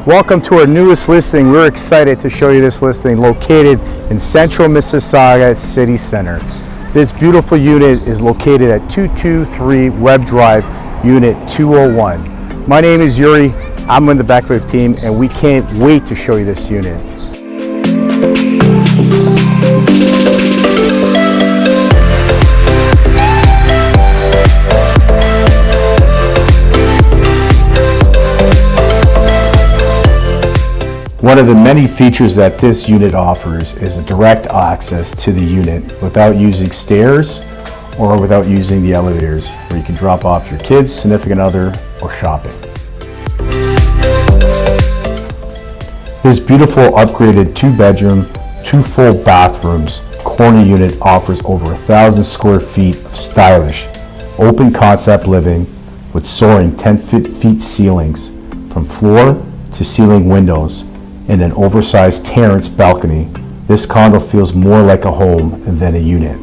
Welcome to our newest listing. We're excited to show you this listing located in central Mississauga at City Centre. This beautiful unit is located at 223 Webb Drive, Unit 201. My name is Yuri. I'm in the Bekavac team and we can't wait to show you this unit. One of the many features that this unit offers is a direct access to the unit without using stairs or without using the elevators, where you can drop off your kids, significant other, or shopping. This beautiful upgraded 2-bedroom, 2 full bathrooms corner unit offers over 1,000 square feet of stylish, open concept living with soaring 10 feet ceilings from floor to ceiling windows and an oversized terrace balcony. This condo feels more like a home than a unit.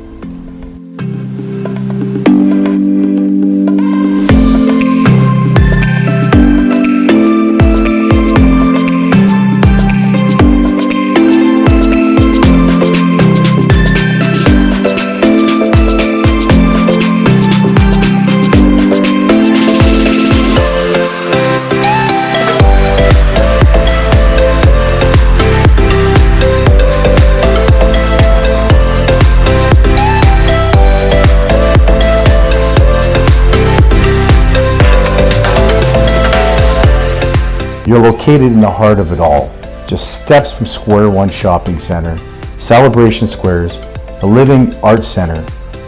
You're located in the heart of it all, just steps from Square One Shopping Center, Celebration Squares, the Living Arts Center,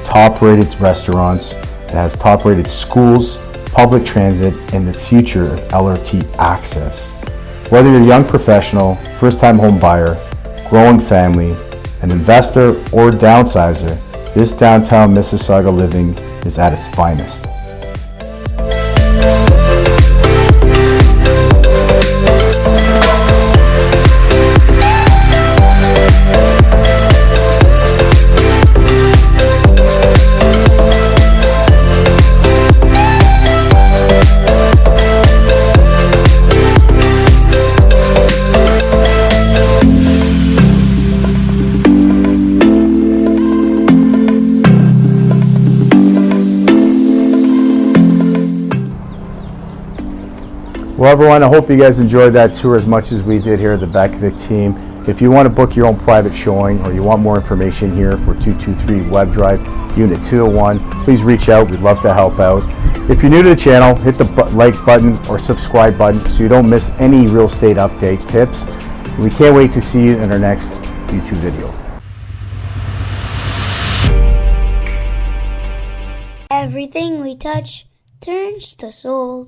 top-rated restaurants. It has top-rated schools, public transit, and the future of LRT access. Whether you're a young professional, first-time home buyer, growing family, an investor, or downsizer, this downtown Mississauga living is at its finest. Well, everyone, I hope you guys enjoyed that tour as much as we did here at the Bekavac team. If you want to book your own private showing or you want more information here for 223 Webb Drive, Unit 201, please reach out. We'd love to help out. If you're new to the channel, hit the like button or subscribe button so you don't miss any real estate update tips. We can't wait to see you in our next YouTube video. Everything we touch turns to soul.